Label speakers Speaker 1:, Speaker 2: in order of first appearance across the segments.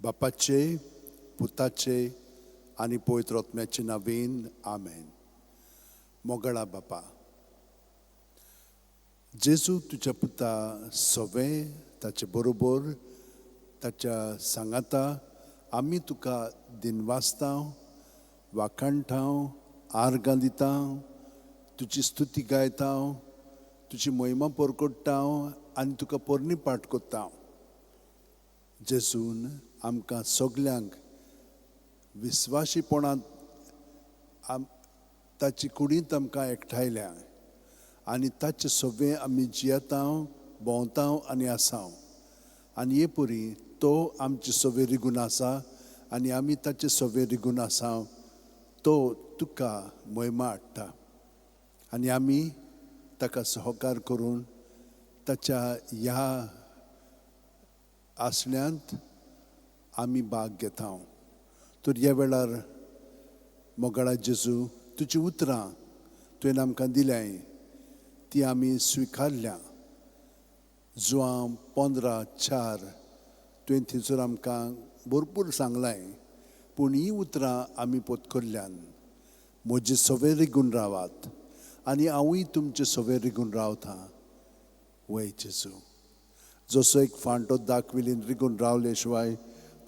Speaker 1: बापाचे, पुताचे आनी पवित्र आत्म्याचे नांवेन आमेन. मोगळा बापा, जेजू तुज्या पुता सवें ताचे बरोबर ताच्या सांगाता आमी तुका दिनवासतां, वाखाणटां, आर्गां दितां, तुजी स्तुती गायतां, तुजी महिमा परगट्टां आनी तुका पोरणी पाठ कोत्तां. जेजून आमकां सगल्यांक विस्वाशीपणान ताची कुडींत आमकां एकठायल्या आनी ताचे सवें आमी जियेतां, भोंवतां आनी आसां. आनी हे परी तो आमचे सवें रिगून आसा आनी आमी ताचे सवें रिगून आसां. तो तुका महिमा हाडटा आनी आमी ताका सहकार करून ताच्या ह्या आसण्यांत आमी भाग घेता. तर ह्या वेळार मोगळा जेजू, तुजीं उतरां तुवें आमकां दिल्याय ती आमी स्विकारल्या. जुआं 15:4 तुवें थंयसर आमकां भरपूर सांगलाय, पूण हीं उतरां आमी पोतकल्ल्यान. म्हजे सवें रिगून रावात आनी हांवूय तुमचे सवें रिगून रावतां. वय जेजू, जसो एक फांटो दाखविलीन रिगून रावले शिवाय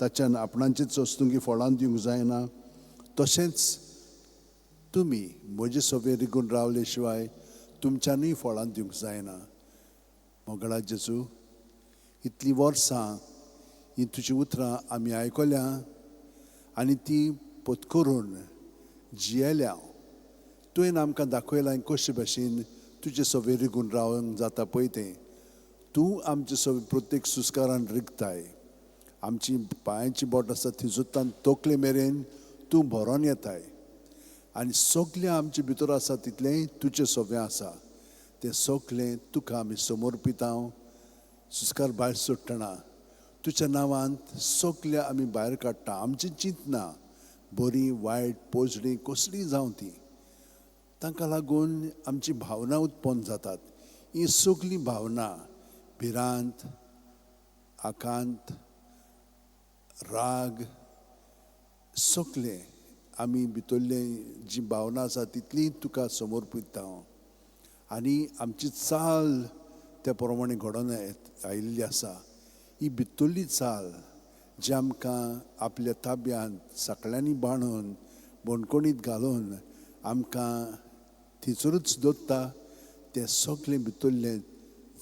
Speaker 1: ताच्यान आपणाचीच वस्तुंकी फळां दिवंक जायना, तशेंच तुमी म्हजे सवें रिगून रावले शिवाय तुमच्यांनी फळां दिवंक जायना. मोगळा जेजू, इतलीं वर्सां हीं तुजीं उतरां आमी आयकल्या आनी ती पोतकरून जियेल्या. तुवें आमकां दाखयलां कशे भाशेन तुजे सवें रिगून रावंक जाता पळय तें. तूं आमचे सवें प्रत्येक सुस्कारान रिगताय. आमची पांयांची बोट आसा थिंसूत्तान तकले मेरेन तूं भरोन येताय आनी सगलें आमचे भितर आसा तितलें तुजें सवें आसा. तें सगलें तुका आमी समर्पिता. सुस्कार भायर सोडटना तुज्या नांवांत सगलें आमी भायर काडटा. आमची चिंतना बरी वायट पोजडी कसलीय जावं ती, तांकां लागून आमची भावना उत्पन्न जातात. ही सगलीं भावना भिरांत, आकांत, राग सगलें आमी भितरले जी भावना आसा तितली तुका समर्पिता. आनी आमची चाल त्या प्रमाणे घडोवन आयिल्ली आसा. ही भितरली चाल जी आमकां आपल्या ताब्यांत साकळ्यांनी बांदून बोणकोणीत घालून आमकां थिंचरूच दवरता, तें सगलें भितरलें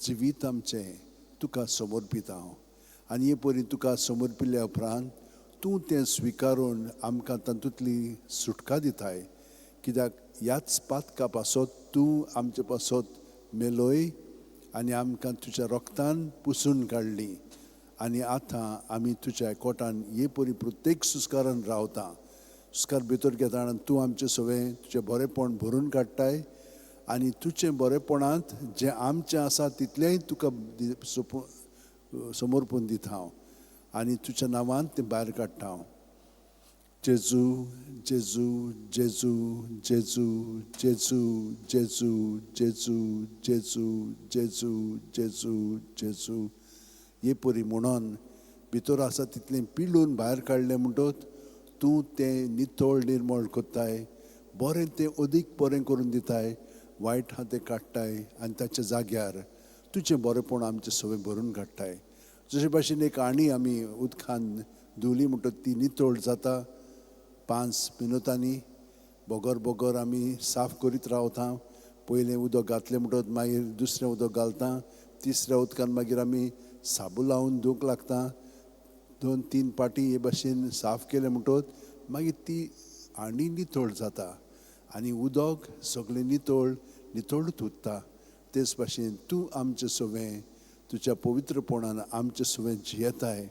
Speaker 1: जिवीत आमचें तुका समर्पिता. आनी हे परी तुका समर्पिल्ल्या उपरांत तूं तें स्विकारून आमकां तातूंतली सुटका दिताय. कित्याक ह्याच पातका पासत तूं आमचे पासत मेलोय आनी आमकां तुज्या रोगतान पुसून काडली. आनी आतां आमी तुज्या एकवटान हे परी प्रत्येक सुस्कारान रावता. सुस्कार भितर घेतना तूं आमचें सवें तुजें बरेंपण भरून काडटाय आनी तुजें बरेंपणांत जें आमचें आसा तितलेंय तुका समर्पून दिता आनी तुज्या नांवांत तें भायर काडटा. जेजू जेजू जेजू जेजू जेजू जेजू जेजू जेजू जेजू जेजू जेजू हे परी म्हणून भितर आसा तितलें पिळून भायर काडलें म्हणटच तूं तें नितळ निर्मळ कोत्ताय. बरें तें अदीक बरें करून दिताय, वायट आहा तें काडटाय आनी ताच्या जाग्यार तुजें बरेंपण आमचें सवें भरून काडटाय. जशे भाशेन एक आणी आमी उदकान धुली म्हणटच ती नितळ जाता. 5 मिनटांनी बोगोर बोगोर आमी साफ करीत रावता. पयलें उदक घातलें म्हणटच मागीर दुसरें उदक घालता. तिसऱ्या उदकान मागीर आमी साबू लावन धुवंक लागता. 2-3 पाटी हे भाशेन साफ केलें म्हणटच मागीर ती आणी नितळ जाता आनी उदक सगळें नितळ नितळूच उरता. तेच भाशेन तूं आमचें सवें तुज्या पवित्रपणान आमचें सवें जियेताय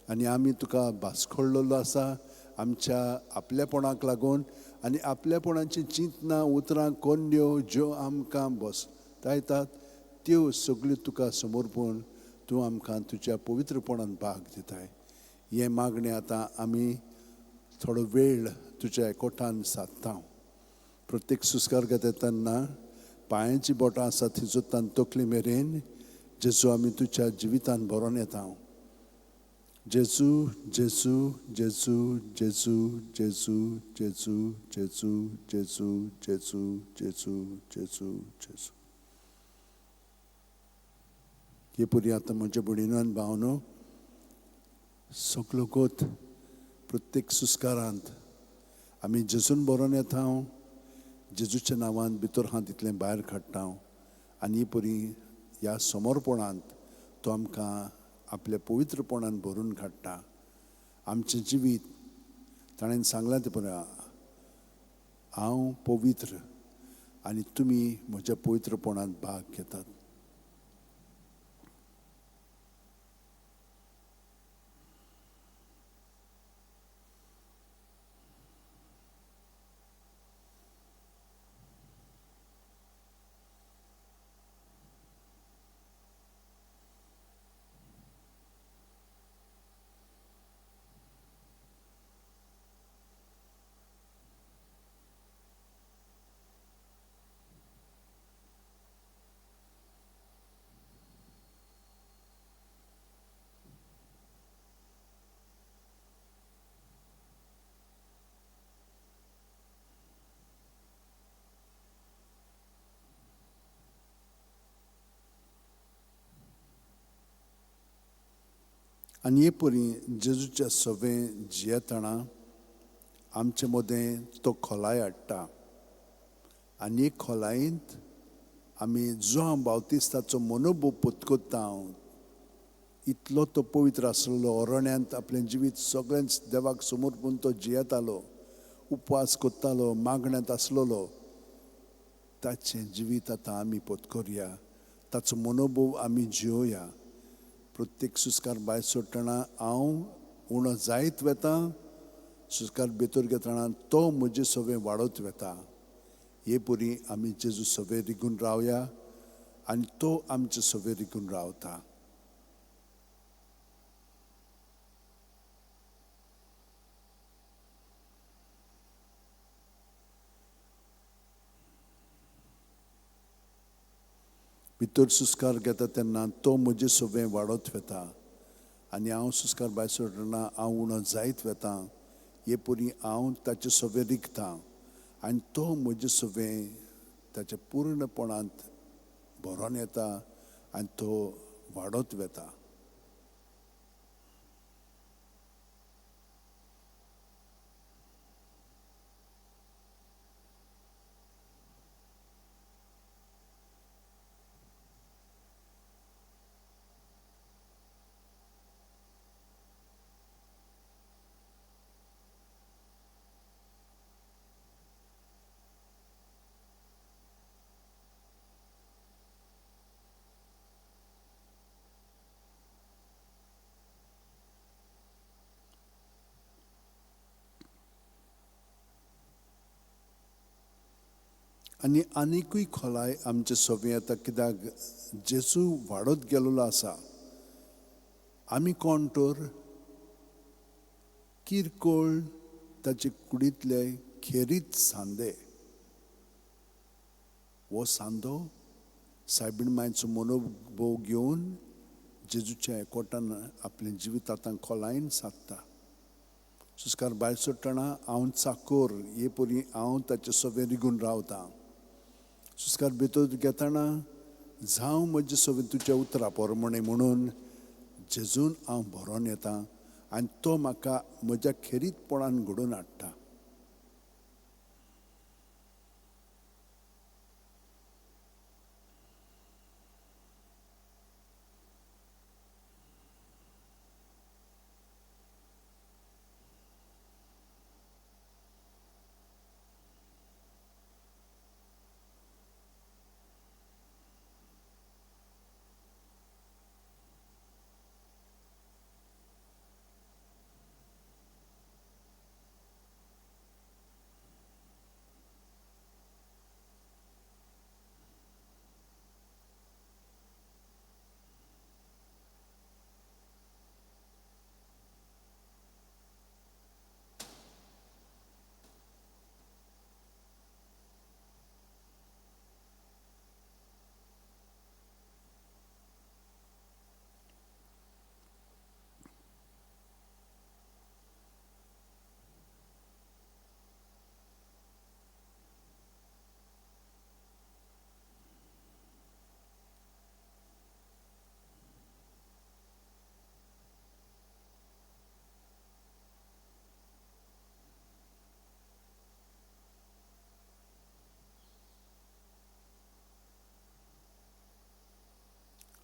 Speaker 1: आनी आमी तुका भासकळ्ळो आसा आमच्या आपल्यापणाक लागून आनी आपल्यापणाची चिंतना उतरां कोन्यो ज्यो आमकां बसतायतात त्यो सगल्यो तुका समर्पून तूं आमकां तुज्या पवित्रपणान भाग दिताय. हे मागणें आतां आमी थोडो वेळ तुज्या एकवटान सादता. प्रत्येक सुस्कार घेता तेन्ना पांयांची बोटां आसा थिंसूत्तान तकले मेरेन जेजू आमी तुज्या जिवितान भरोन येता. जेजू जेजू जेजू जेजू जेजू जेजू जेजू जेजू जेजू जेजू जेजू जेजू हे पुरी आतां म्हज्या भयणीनो आनी भावनो सगलो गोत प्रत्येक सुस्कारांत आमी जेजून बरोवन येता जेजूच्या नांवान भितर हांव तितलें भायर काडटा आनी पुरी ह्या समोरपणांत तो आमकां आपल्या पवित्रपणान भरून काडटा आमचें जिवीत ताणें सांगलां तें पळय हांव पवित्र आनी तुमी म्हज्या पवित्रपणांत भाग घेतात आनी हे परी जेजूच्या सवें जियेतना आमचे मदें तो खोलाय हाडटा आनी हे खोलायेंत आमी जो हांव बावतिस्ताचो मनोभोव पत्कोत्ता इतलो तो पवित्र आसलेलो अरण्यांत आपलें जिवीत सगळेंच देवाक समोर पूण तो जियेतालो उपवास कोत्तालो मागण्यांत आसलेलो ताचें जिवीत आतां आमी पत्कोरया ताचो मनोभोव आमी जियोया प्रत्येक सुस्कार भायर सोडटना हांव उणो जायत वेता सुस्कार भितर घेतना तो म्हजे सवें वाडत वेता हे परी आमी जेजू सवें रिगून रावया आनी तो आमचे सवें रिगून रावता भितर सुस्कार घेता तेन्ना तो म्हजे सवें वाडत वेता आनी हांव सुस्कार भायर सोडटना हांव उणो जायत वेता हे परी हांव ताचे सवें रिगता आनी तो म्हजे सवें ताच्या पूर्णपणांत भरोन येता आनी तो वाडत वेता आनी आनिकूय खोलाय आमचे सवें येता कित्याक जेजू वाडत गेलोलो आसा आमी कोण तर किरकोळ ताचे कुडींतले खेरीत सांदे हो सांदो सायबीण मांयचो मनोभोव घेवन जेजूच्या एकवटान आपलें जिवीत आतां खोलायेन सादता सुस्कार भायर सोडटना हांव चाकोर हे परी हांव ताचे सवें रिगून रावतां सुस्कार भितर घेतना जावं म्हजे सवें तुज्या उतरां पोरमणें म्हणून जेजून हांव भरोन येतां आनी तो म्हाका म्हज्या खेरीतपणान घडोवन हाडटा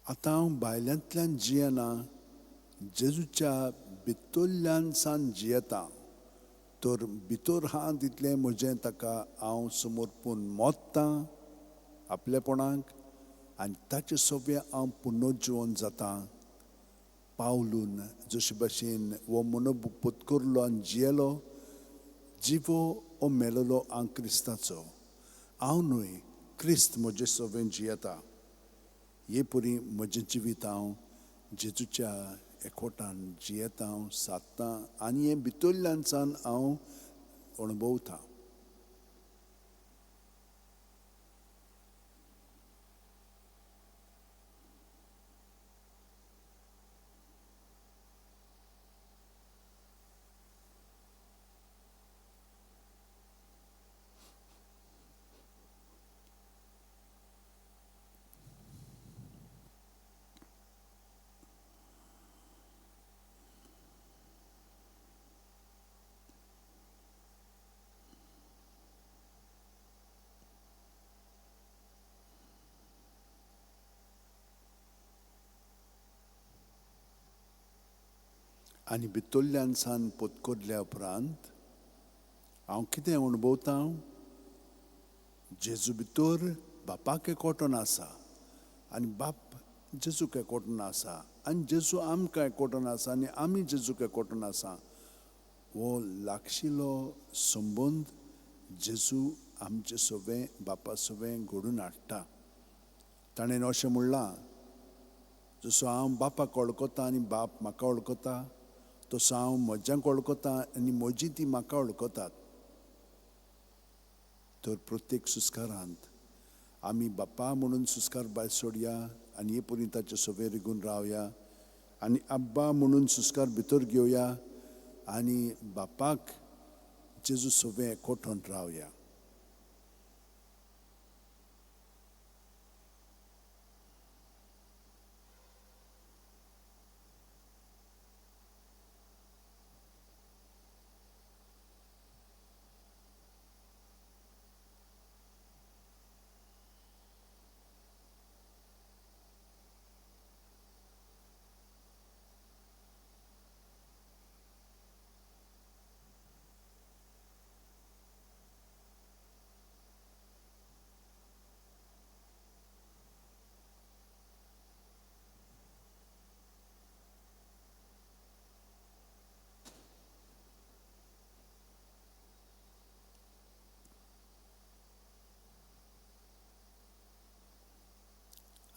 Speaker 1: आतां हांव भायल्यांतल्यान जियेना, जेजूच्या भितरल्यान सान जियेता. तर भितर हा तितलें म्हजें ताका हांव समर्पण मोत्तां आपलेपणाक, आनी ताचें सगळें हांव पुनर्जीवन जाता. पावलून जशे भाशेन हो मनोब पत्करलो आनी जियेलो, जिवो ओ मेलोलो हांव क्रिस्ताचो. हांव न्हय, क्रिस्त म्हजे सवें जियेता. हे परी म्हजें जिवीत हांव जेजूच्या एकवटान जियेता, हांव सादतां आनी हें भितरल्यान सान हांव अणभवतां. आनी भितरल्यान सान पत्करल्या उपरांत हांव कितें अणभवतां? जेजू भितर बापाक एकवटून आसा आनी बाप जेजूक एकवटून आसा, आनी जेजू आमकां एकवटून आसा आनी आमी जेजूक एकवटून आसा. हो लागशिल्लो संबंद जेजू आमचें सवें बापा सवें घडोवन हाडटा. ताणें अशें म्हणलां, जसो हांव बापाक वळखता आनी बाप म्हाका वळखता, तसो हांव म्हज्यांक वळखता आनी म्हजी ती म्हाका वळखतात. तर प्रत्येक सुस्कारांत आमी बापा म्हणून सुस्कार भायर सोडया आनी हे परी ताचे सवें रिगून रावया, आनी आब्बा म्हणून सुस्कार भितर घेवया आनी बापाक जेजू सवें एकवटून रावया.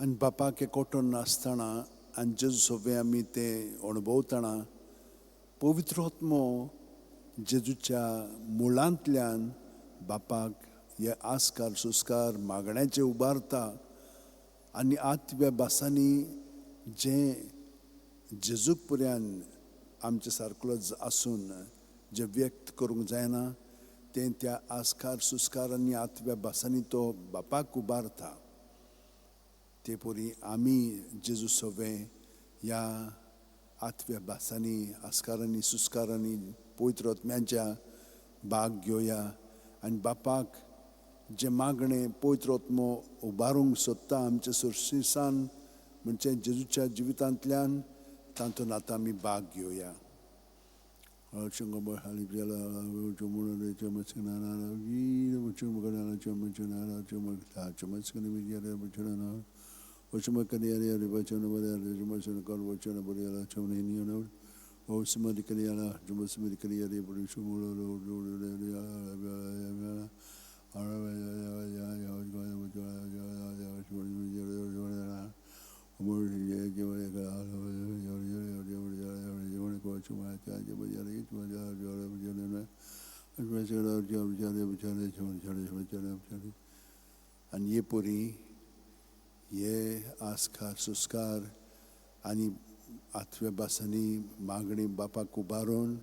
Speaker 1: आनी बापाक एकवटून आसतना आनी जेजू सवें आमी तें अणभवतना पवित्र आत्मो जेजूच्या मुळांतल्यान बापाक हे आस्कार सुस्कार मागण्याचे उबारता. आनी आत्म्या भासांनी जें जेजूक पर्यान आमचे सारको आसून जें व्यक्त करूंक जायना, तें त्या आस्कार सुस्कार आनी आत्म्या भासांनी तो बापाक उबारता. ते परी आमी जेजू सवें ह्या आत्म्या भासांनी आस्कारांनी सुस्कारांनी पवित्र आत्म्याच्या भाग घेवया आनी बापाक जें मागणें पवित्र आत्मो उबारूंक सोदता आमचे सुरशीसान म्हणजे जेजूच्या जिवितांतल्यान, तातूंत आतां आमी भाग घेवया. आनी हे परी हे आस्कार सुस्कार आनी आत्म्या भासांनी मागणी बापाक उबारून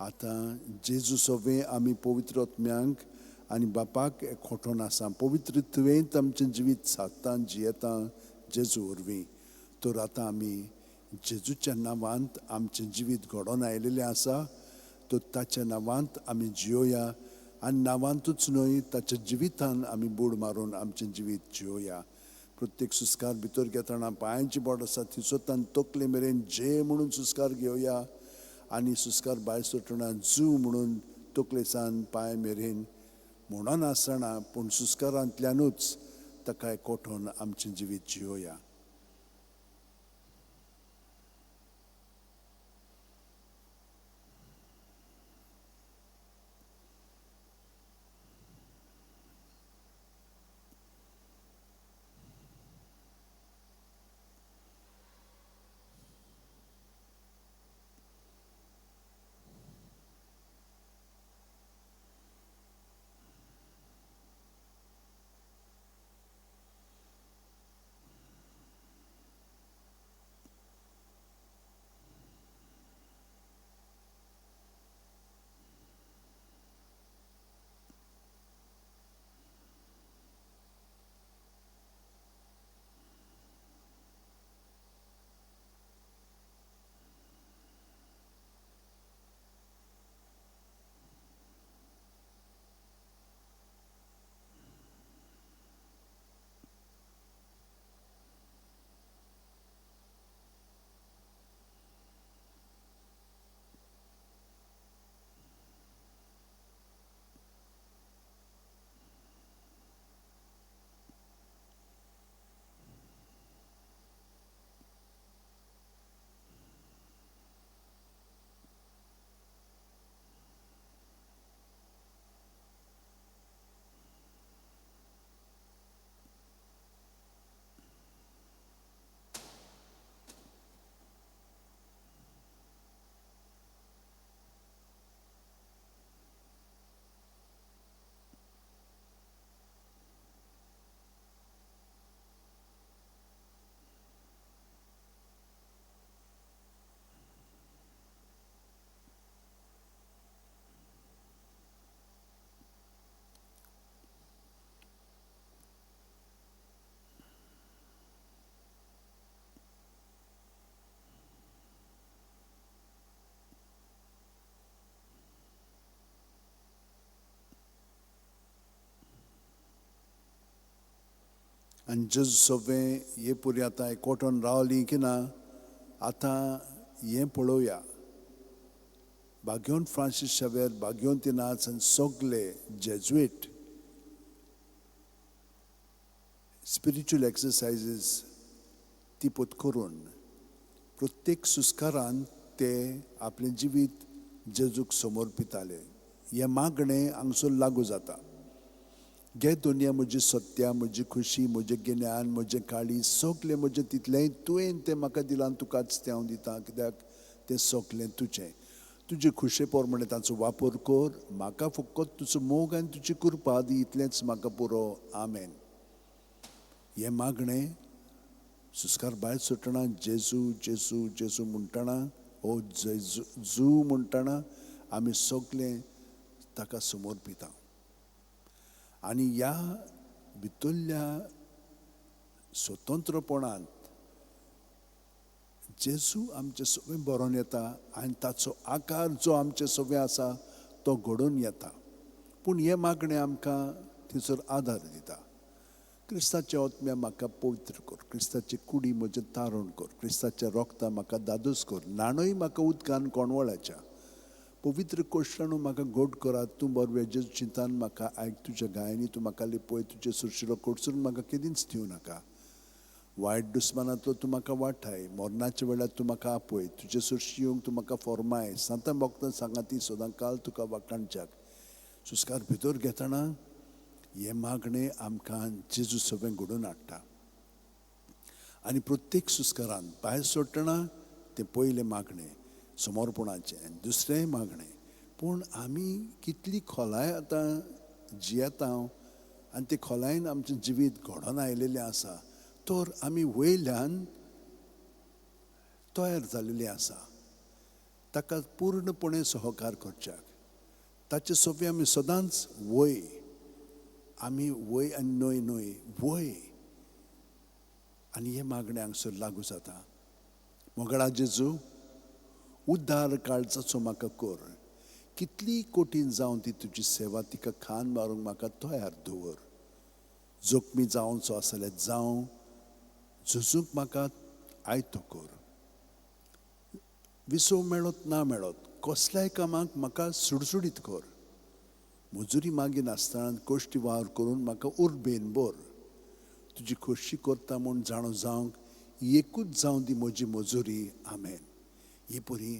Speaker 1: आतां जेजू सवें आमी पवित्र आत्म्यांक आनी बापाक एकवटून आसा. पवित्रत्वेंत आमचें जिवीत सादता जियेता जेजू वरवीं. तर आतां आमी जेजूच्या नांवांत आमचें जिवीत घडोवन आयिल्लें आसा. तर ताच्या नांवांत आमी जियोया आनी नांवांतूच न्हय, ताच्या जिवितान आमी बूड मारून आमचें जिवीत जियोया. प्रत्येक सुस्कार भितर घेतना पांयांची बोट आसा ती सोदतान तकले मेरेन जे म्हणून सुस्कार घेवया आनी सुस्कार भायर सरतना जू म्हणून तकलेसान पांय मेरेन म्हणून आसतना पूण सुस्कारांतल्यानूच ताका एकवटून आमचें जिवीत जियोया. आनी जेजू सगळें हे पुरी आतां एकवटून रावलीं की ना आतां हें पळोवया. बागेवन फ्रांसीस शावेर बागेवन ती नाच आनी सगळे जेजुएट स्पिरिच्युअल एक्सरसायजीस ती पत्करून प्रत्येक सुस्कारान ते आपलें जिवीत जेजूक समर्पिताले. हें मागणें हांगसर लागू जाता. घे दुनिया म्हजी सत्या म्हजी खुशी म्हजें गिन्यान म्हजें काळीज सगळें म्हजें तितलेंय तुवें तें म्हाका दिलां तुकाच तें हांव दितां कित्याक तें सगळें तुजें. तुजे खुशे पोरमाणे ताचो वापर कर. म्हाका फकत तुजो मोग आनी तुजी कृपा दी इतलेंच म्हाका पुरो. आमेन. हें मागणें सुस्कार भायर सुटना जेजू जेजू जेजू म्हणटना हो जेजू म्हणटना आमी सगळें ताका समर्पिता. आनी ह्या भितरल्या स्वतंत्रपणांत जेजू आमचें सगळें बरोवन येता आनी ताचो आकार जो आमचे सगळें आसा तो घडोवन येता. पूण हे मागणें आमकां थंयसर आदार दिता. क्रिस्ताचे आत्म्या म्हाका पवित्र कर. क्रिस्ताची कुडी म्हजें तारण कर. क्रिस्ताच्या रोगतां म्हाका दादोस कर. नाणोय म्हाका उदकान कोणवळाच्या. पवित्र कोश्टाणू म्हाका गोड करात. तूं बरवें जेजू चिंतान म्हाका आयक तुज्या गायांनी तूं म्हाका लिपय. तुजे सुरशिलो कडसून म्हाका केदींच दिवं नाका. वायट दुस्मानांतलो तूं म्हाका वाठाय. मरणाच्या वेळार तूं म्हाका आपय. तुजे सुरशी येवंक तूं म्हाका फॉर्माय. सांतां भोगतां सांगाती सदां काल तुका वाखाणच्याक. सुस्कार भितर घेतना हे मागणें आमकां जेजू सगळें घडोवन हाडटा. आनी प्रत्येक सुस्कारान भायर सरतना तें पयलें मागणें समर्पणाचें. दुसरें मागणें. पूण आमी कितली खोलाय आतां जियेता आनी ते खोलायेन आमचें जिवीत घडोवन आयलेलें आसा तर आमी वयल्यान तयार जाल्लेलीं आसा ताका पूर्णपणे सहकार करच्याक. ताचे सोबी आमी सदांच वय. आमी वय आनी न्हय न्हय वय. आनी हे मागणें हांगसर लागू जाता. मोगळा जेजू उद्दार काळजाचो म्हाका कर. कितली कठीण जावं ती तुजी सेवा तिका खान मारूंक म्हाका तयार दवर. जोखमी जावचो आसल्यार जावं झुजूंक म्हाका आयतो कोर. विसो मेळत ना मेळत कसल्याय कामाक म्हाका सुडसुडीत कोर. मजुरी मागी नासतना कोश्टी वावर करून म्हाका उर्बेन बोर. तुजी खोशी करता म्हूण जाणो जावंक एकूच जावं दी म्हजी मजुरी. आमेन. ही परी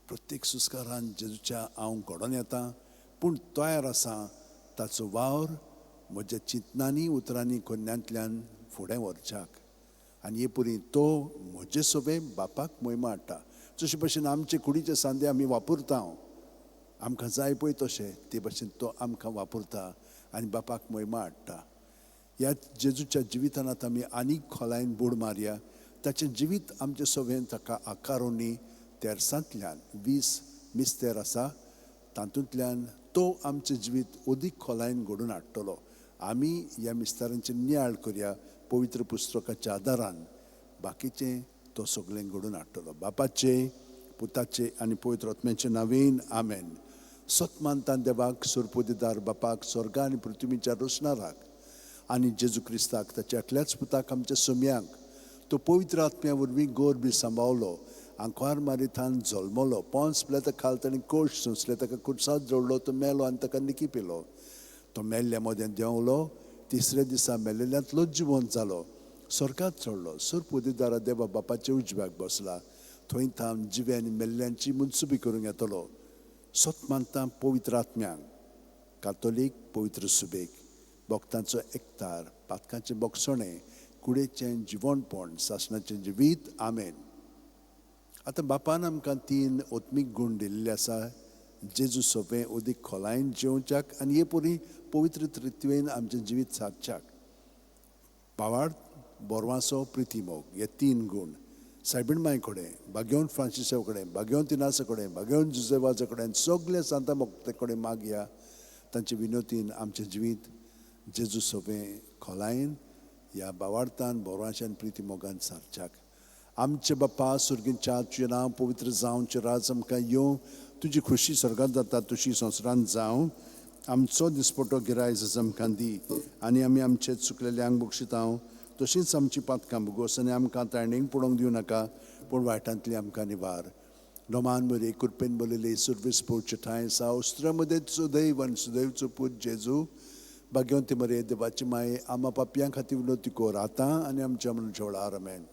Speaker 1: प्रत्येक सुस्कारान जेजूच्या हांव घडोवन येता, पूण तयार आसा ताचो वावर म्हज्या चिंतनांनी उतरांनी कोन्यांतल्यान फुडें व्हरच्याक. आनी हे परी तो म्हजे सोबे बापाक महिमा हाडटा. जशे भशेन आमचे कुडीचे सांदे आमी वापरता, आमकां जाय पळय तशें ते भशेन तो आमकां वापरता आनी बापाक महिमा हाडटा. ह्या जेजूच्या जिवितांत आतां आमी आनीक खोलायेन बुड मारया. ताचें जिवीत आमचे सोबेन ताका आकारोनी तेरसांतल्यान 20 मिस्तेर आसा, तातूंतल्यान तो आमचें जिवीत ओदीक खोलायेन घडोवन हाडटलो. आमी ह्या मिस्तारांचे नियाळ करया पवित्र पुस्तकाच्या आदारान. बाकीचें तो सगळें घडोवन हाडटलो. बापाचे, पुताचे आनी पवित्र आत्म्याचे नांवेन. आमेन. सत मानतान देवाक, सुरपोदीदार बापाक, स्वर्ग आनी पृथ्वीच्या रोशनाराक आनी जेजू क्रिस्ताक ताच्या एकल्याच पुताक आमच्या सोम्यांक तो पवित्र आत्म्या वरवीं गोर बी सांबाळलो. आंकवार मारितान जल्मलो, पोंस पिलाता खाल ताणें कोश सोंसले, ताका खुर्सात जोडलो, तो मेलो आनी ताका निकी पेलो. तो मेल्ल्या मोद्यान देंवलो, तिसऱ्या दिसा मेलेल्यांतलोच जिवंत जालो, स्वर्गात चडलो, सुरपोदीदारा देवा बापाच्या उजव्याक बसला. थंय थांब जिवे आनी मेल्ल्यांची मुनसुबी करूंक येतलो. सत मानता पवित्र आत्म्यांक, कातोलीक पवित्र सुबेक, भक्तांचो एकतार, पातकांचें बोगसणें, कुडेचें जिवणपण, सासणाचें जिवीत. आमेन. आतां बापान आमकां 3 ओत्मीक गूण दिल्ले आसा जेजू सोबे ओदीक खोलायेन जेवच्याक आनी हे परी पवित्र तत्वेन आमचें जिवीत सादच्याक. पावाड, बोरवांसो, प्रिती मोग, हे 3 गूण सायबीण माय कडेन, बागेवन फ्रांसिसा कडेन, बागेवन तिनासा कडेन, बागेवन जुजेवाजा कडेन, सगळे सांता भक्ता कडेन मागया. तांचे विनोतीन आमचें जिवीत जेजू सोबे खोलायेन ह्या बावार्थान, बोरवांशान, प्रिती मोगान सारच्याक. आमचे बाप्पा सुर्गींच्या, तुजें नांव पवित्र जावं, तुजें राज आमकां येवं, तुजी खुशी स्वर्गांत जाता तशी संवसारांत जावं. आमचो दिसपटो गिरायज आज आमकां दी आनी आमी आमचे चुकलेल्यांक बक्षितांव, तशींच आमची पातकां भोगोस आनी आमकां तायणेक पडोवंक दिवं नाका, पूण वायटांतली आमकां निवार. नोमान बरे कृपेन बोलले सुर्वेस पोवचे ठांय आसा, उस्त्रा मदें सुदैव आनी सुदैवचो पूत जेजू, भाग्यवंती मरे देवाची माये, आमा पापयां खातीर विनोती कोर आतां आनी आमच्या मनच्या वेळार. आमेन.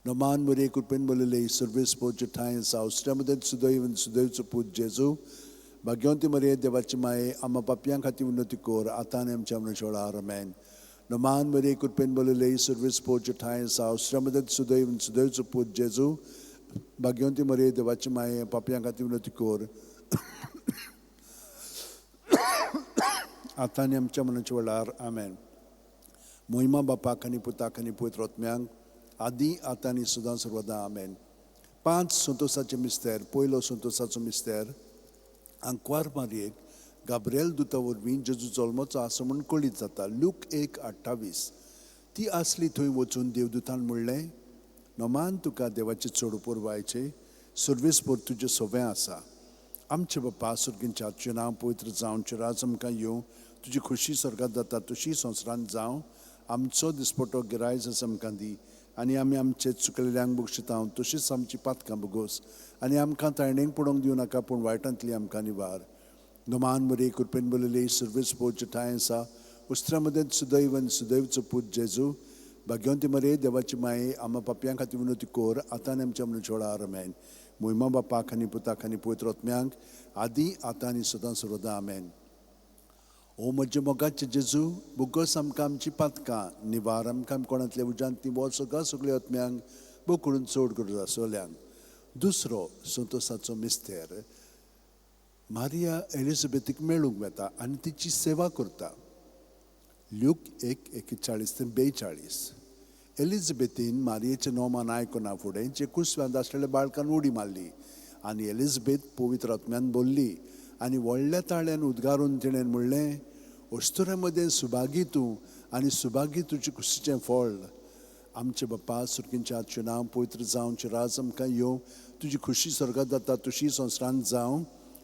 Speaker 1: नोमान बरे कृपेन बोलले सुर्वेस पोवचे ठांय आसा, उस्त्रा मदें सुदैव आनी सुदैवचो पूत जेजू, भाग्यवंती मरे देवाची माये, आमा पापयां खातीर विनोती कोर आतां आनी आमच्या मनच्या वेळार. आमेन. नोमान बरे कृपेन बोलले सुर्वेस पोवचे ठांय आसा, उस्त्रा मदें सुदैव आनी सुदैवचो पूत जेजू, भाग्यवंती मरे देवाची माये, पापयां खातीर विनोती कोर आतां आनी आमच्या मनाच्या वेळार. आमेन. महिमा बापाक आनी पुताक आनी पवित्र आत्म्यांक, आदी आतां आनी सदां सर्वदा. आमेन. 5 संतोसाचे मिस्तेर. पयलो संतोसाचो मिस्तेर, आंकवार मारयेक गाब्रिएल दुता वरवीं जेजू जल्मोचो आसा म्हूण कळीत जाता. लूक 1:28. ती आसली थंय वचून देवदुतान म्हणलें, नोमान तुका देवाचे चड पुरवायचे, सुर्वेस पोर तुजें सोबें आसा. आमचे बाप्पा सुर्गींच्या, तुजें नांव पवित्र जावं, तुजें राज आमकां येवं, तुजी खुशी स्वर्गांत जाता तशी संवसारांत जावं. आमचो दिसपटो गिरायज आसा आमकां दी आनी आमी आमचे चुकलेल्यांक बक्षितांव, तशींच आमची पातकां भोगोस आनी आमकां तायणेक पडोवंक दिवं नाका, पूण वायटांतली आमकां निवार. नोमान बरे कृपेन बोलले सुर्वेस पोवचे ठांय आसा, उस्त्रा मदें सुदैव आनी सुदैवचो पूत जेजू, भाग्यवंती मरे देवाची माये, आमा पापयां खातीर विनोती कोर आतां आनी आमच्या मनच्या वेळार. आमेन. महिमा बापाक आनी पुताक आनी पवित्र आत्म्यांक, आदी आतां आनी सदां सर्वदा. आमेन. ओ म्हजे मोगाचे जेजू, भुगोस आमकां आमची पातकां, निवार आमकां कोणांतल्या उजांत ती सगळ्या सगळ्या आत्म्यांक बो करून चड करूं आसोल्यांक. दुसरो संतोसाचो मिस्तेर, मारिया एलिझाबेथीक मेळूंक वता आनी तिची सेवा करता. लूक 1:41-42. एलिझाबेथीन मारियेचें नोमान आयकना फुडें जे कुसव्यांत आसलेल्या बाळकान उडी मारली आनी एलिझाबेथ पवित्र आत्म्यान बोल्ली आनी व्हडल्या ताळ्यान उद्गारून तिणें म्हणलें, अस्तुरा मदें सुभागी तूं आनी सुभागी तुजे कुशीचें फळ. आमचे बाप्पा सुर्गींच्या, तुजें नांव पवित्र जावं, तुजें राज आमकां येवं, तुजी खुशी स्वर्गांत जाता तशी संवसारांत जावं.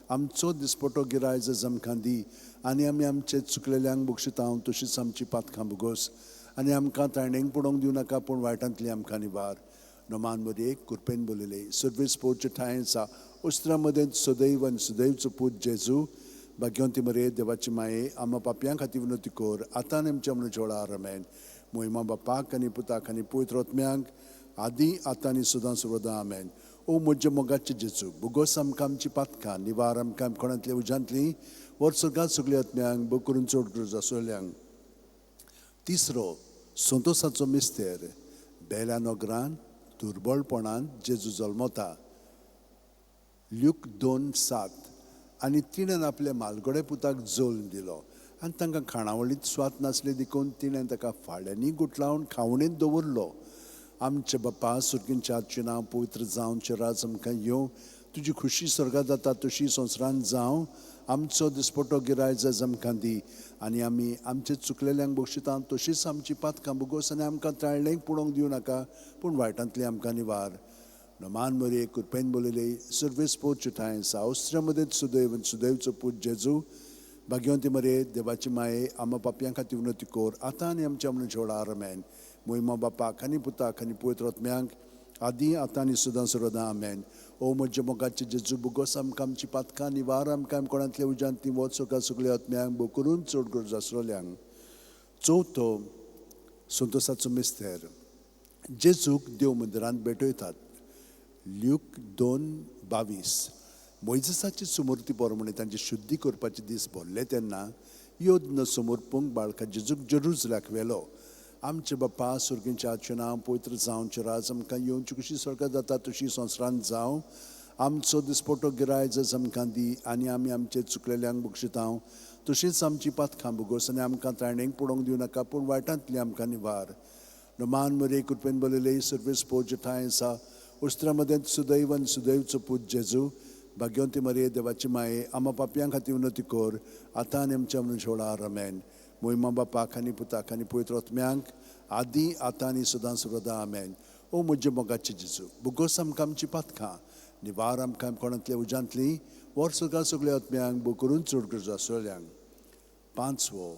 Speaker 1: आमचो दिसपटो गिरायज आमकां दी आनी आमी आमचे चुकलेल्यांक बक्षितांव, तशींच आमची पातकां भोगोस आनी आमकां ताणेंक पडोवंक दिवं नाका पूण वायटांतली आमकां निवार नोमान मरे कृपेन बोलिले सर्वीस पोवचे ठांय आसा उस्त्रां मदें सदैव आनी सदैवचो पूत जेजू भाग्यवंती मरे देवाची माये आम्हा पापयां खातीर विनोती कोर आतां आनी आमच्या मनच्या वेळार आमेन मोहिमा बापाक आनी पुताक आनी पवित्र आत्म्यांक आदी आतां आनी सदां सर्वदां आमेन ओ म्हज्या मोगाचे जेजू बुगोस आमकां आमची पातकां निवार आमकां कोणांतल्या उज्यांतली वर सगळ्यात सगळ्या आत्म्यांक बो करून चड गरज आसलेल्यांक तिसरो संतोसाचो मिस्तेर बेल्या नोगरान दुर्बळपणान जेजू जल्मता ल्यूक 2:7 आनी तिणें आपल्या मालगडे पुताक जोल दिलो आनी तांकां खाणावळीत स्वात नासली देखून तिणें ताका फाळ्यांनी गुटलावन खावणेंत दवरलो आमचे बापा सुर्गींच्या नांव पवित्र जावं राज आमकां येवं तुजी खुशी स्वर्गांत जाता तशी संवसारांत जावं आमचो दिसपटो गिरायज आज आमकां दी आनी आमी आमचे चुकलेल्यांक बक्षिता तशीच आमची पातकां बुगोस आनी आमकां ताळ्ळेंक पडोवंक दिवं नाका पूण वायटांतली आमकां निवार नोमान मरे कृपेन बोलिले सर्वेस पोवचे ठांय सावस्त्र्या मदें सुदैव सुदैवचो पूत जेजू भाग्यवंती मरे देवाची माये आम्हा पापयां खातीर विनोती कोर आतां आनी आमच्या मनच्या वेळार आमेन मोहिमा बापाक आनी पुताक आनी पवित्र आत्म्यांक आदी आतां आनी सदां सर्वदां आमेन ओ म्हज्या मोगाचे जेजू बुगोस आमकां आमची पातकां निवार आमकां कोणांतल्या उज्यांत वच सकाळ सगळ्या आत्म्यांक बो करून चड गरज आसलेल्यांक चवथो संतोसाचो मिस्तेर जेजूक देव मंदिरांत भेटयतात ल्यूक 2:22 मोइजेसाची सुमूर्ती पोरमणे तांचे शुद्धी करपाचे दीस भरले तेन्ना योद्न समोरपूंक बाळका जेजूक जेरुसल्याक व्हेलो आमचे बापा सुर्गींच्या नांव पवित्र जावं राज आमकां येवची कशी स्वर्गांत जाता तशी संवसारांत जावं आमचो दिसपटो गिरायज आमकां दी आनी आमी आमचे चुकलेल्यांक बक्षितांव तशीच आमची पातकां बुगोस आनी आमकां ताळणेंक पडोवंक दिवं नाका पूण वायटांतली आमकां निवार नोमान मरे कृपेन बोलिले सर्वेस पोवचे ठांय आसा उस्त्रा मदें सुदैव आनी सुदैवचो पूत जेजू भाग्यवंती मरे देवाची माये आम्हा पापयां खातीर विनोती कोर आतां आनी आमच्या मनच्या वेळार आमेन मोहिमा बापाक आनी पुताक आनी पवित्र आत्म्यांक आदी आतां आनी सदां सर्वदां आमेन ओ म्हज्या मोगाचे जेजू बुगोस आमकां आमची पातकां निवार आमकां कोणांतल्या उज्यांतली वर सगळ्या सगळ्या आत्म्यांक बो करून चड गरज आसलेल्यांक पांचवो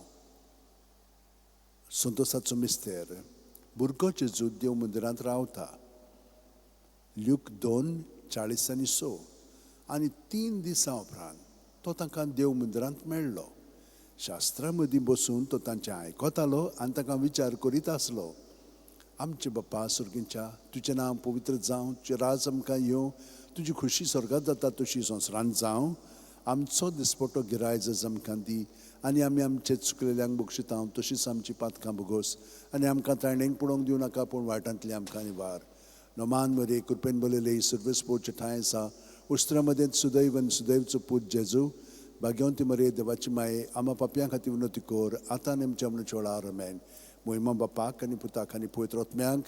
Speaker 1: संतोसाचो मिस्तेर भुरगो जेजू देव मंदिरांत रावता ल्यूक 2:40-6 आनी 3 दिसां उपरांत तो तांकां देव मंदिरांत मेळ्ळो शास्त्रां मदीं बसून तो तांचें आयकतालो आनी तांकां विचार करीत आसलो आमचे बापा सुर्गींच्या तुजें नांव पवित्र जावं तुजें राज आमकां येवं तुजी खुशी स्वर्गांत जाता तशी संवसारांत जावं आमचो दिसपटो गिरायज आमकां दी आनी आमी आमचे चुकलेल्यांक बक्षितांव तशीच आमची पातकां बुगोस आनी आमकां ताळणेंक पडोवंक दिवं नाका पूण वायटांतली आमकां निवार नोमान मरे कृपेन बोलिले सर्वेस पोवचे ठांय आसा उस्त्रा मदें सुदैव आनी सुदैवचो पूत जेजू भाग्यवंती मरे देवाची माये आम्हा पापयां खातीर विनोती कोर आतां आनी आमच्या मनच्या वेळार आमेन मोहिमा बापाक आनी पुताक आनी पवित्र आत्म्यांक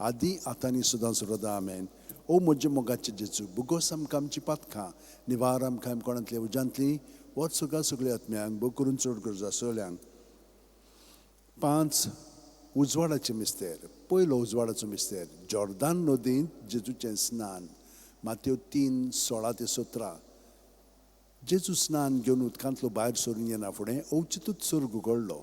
Speaker 1: आदी आतां आनी सदां सर्वदां आमेन ओ म्हज्या मोगाचे जेजू बुगोस आमकां आमची पातकां निवार आमकां कोणांतल्या उज्यांतली वर सगळ्या सगळ्या आत्म्यांक बो करून चड गरज आसलेल्यांक 5 उजवाडाचें मिस्तेर पयलो उजवाडाचो मिस्तेर जॉर्दान नदींत जेजूचें स्नान मातयेव 3:16-17 जेजू स्नान घेवन उदकांतलो भायर सरून येना फुडें अवचितूच सर्ग उगडलो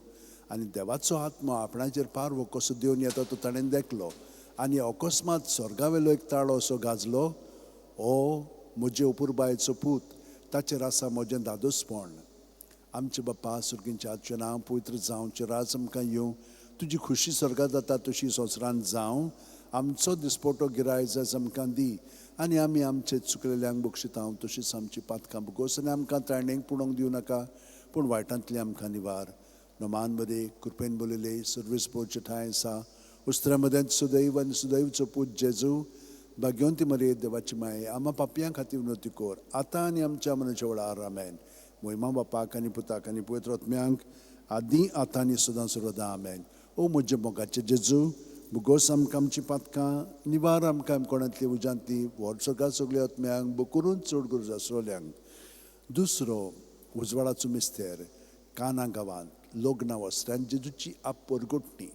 Speaker 1: आनी देवाचो आत्मा आपणाचेर पारवो कसो देवन येता तो ताणें देखलो आनी अकस्मात स्वर्गावेलो एक ताळो असो गाजलो ओ म्हजे अपुरबायेचो पूत ताचेर आसा म्हजें दादोसपण आमचे बापा सुर्गींच्या नांव पवित्र जावं राज आमकां येवं तुजी खुशी स्वर्गांत जाता तशी संवसारांत जावं आमचो दिसपटो गिरायज आमकां दी आनी आमी आमचे चुकलेल्यांक बक्षितांव तशीच आमची पातकां बुगोस आनी आमकां ताळणेंक पडोवंक दिवं नाका पूण वायटांतली आमकां निवार नोमान मरे कृपेन बोलिले सर्वेस पोवचे ठांय आसा उस्त्रा मदें सुदैव आनी सुदैवचो पूत जेजू भाग्यवंती मरे देवाची माये आम्हा पापयां खातीर विनोती कोर आतां आनी आमच्या मनच्या वेळार आमेन मोहिमा बापाक आनी पुताक आनी पवित्र आत्म्यांक आदी आतां आनी सदां सर्वदां आमेन ओ म्हज्या मोगाचे जेजू बुगोस आमकां आमची पातकां निवार आमकां कोणांतली उज्यांतली व्हड सगळ्या आत्म्यांक बो करून चड गरज आसलेल्यांक दुसरो उजवाडाचो मिस्तेर काना गांवांत लग्ना वस्त्यान जेजूची आप परगोटणी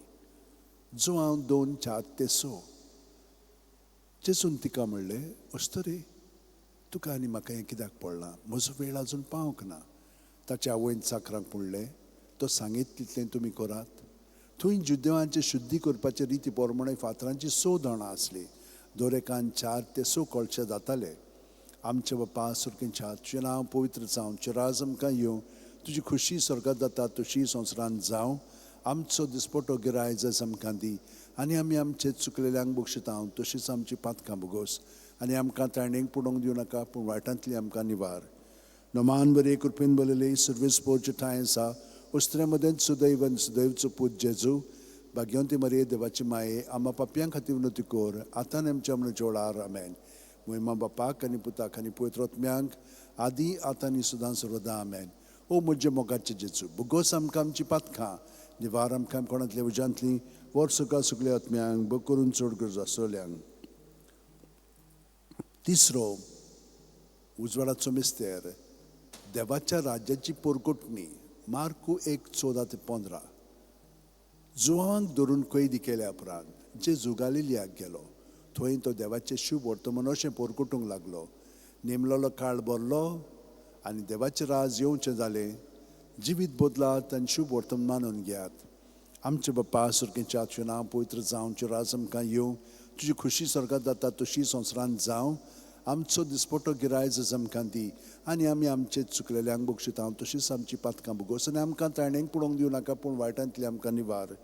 Speaker 1: जो हांव 2:4-6 जेजून तिका म्हणलें अस्तरे तुका आनी म्हाका हें कित्याक पडलां म्हजो वेळ आजून पावूंक ना ताच्या आवयन चाकरांक म्हणलें तो सांगीत तितलें तुमी करात थंय जुदेवांचे शुद्धी करपाचे रिती प्रमाणे फातरांची 6 जाणां आसली. दोरेकान 4 ते 6 कळशे जाताले. आमचे बापा सुरकेंच्या तुजें नांव पवित्र जावं, तुजें राज आमकां येवं, तुजी खुशी स्वर्गांत जाता तशी संवसारांत जावं. आमचो दिसपटो गिराय जस आमकां दी, आनी आमी आमचे चुकलेल्यांक बक्षितांव तशीच आमची पातकां भोगोस. आनी आमकां तायणेक पडोवंक दिवं नाका, पूण वायटांतली आमकां निवार. नमान बरे कृपेन बलयले सर्वेस पोरचे ठांय आसा, उस्त्रे मदेंच सुदैवन सुदैवचो पूत जेजू, भाग्यवंती मरे देवाची माये, आम्हा पापयां खातीर विनोती कोर, आतां आमच्या मनाच्या वेळार आमेन. महिमा बापाक आनी पुताक आनी पवित्र आत्म्यांक आदी आतां आनी सदां सर्वदा आमेन. ओ म्हजे मोगाचे जेजू, भुगोस आमकां आमची पातकां, निवार आमकां कोणांतल्या उज्यांतली, वर सुका सुकल्या आत्म्यांक बग करून चड गरज आसोल्यांक. तिसरो उजवाडाचो मिस्तेर, देवाच्या राज्याची पोरकोटणी. मार्कू 1:14-15. जुवांक धरून कैदी केल्या उपरांत जेजू गालिलियाक गेलो. थंय तो देवाचें शुभ वर्तमान अशें पोरकुटूंक लागलो. नेमलेलो काळ भरलो आनी देवाचें राज येवचें जालें. जिवीत बदलात आनी शुभ वर्तमान मानून घेयात. आमचे बापा सुरकेच्या तुजें नांव पवित्र जावं, तुजें राज आमकां येवं, तुजी खुशी स्वर्गांत जाता तशी संवसारांत जावं. आमचो दिसपटो गिराय जस आमकां दी, आनी आमी आमचे चुकलेल्यांक बक्षितांव तशीच आमची पातकां भोगोस. आनी आमकां तायणेक पडोवंक दिवं नाका, पूण वायटांतली आमकां निवार.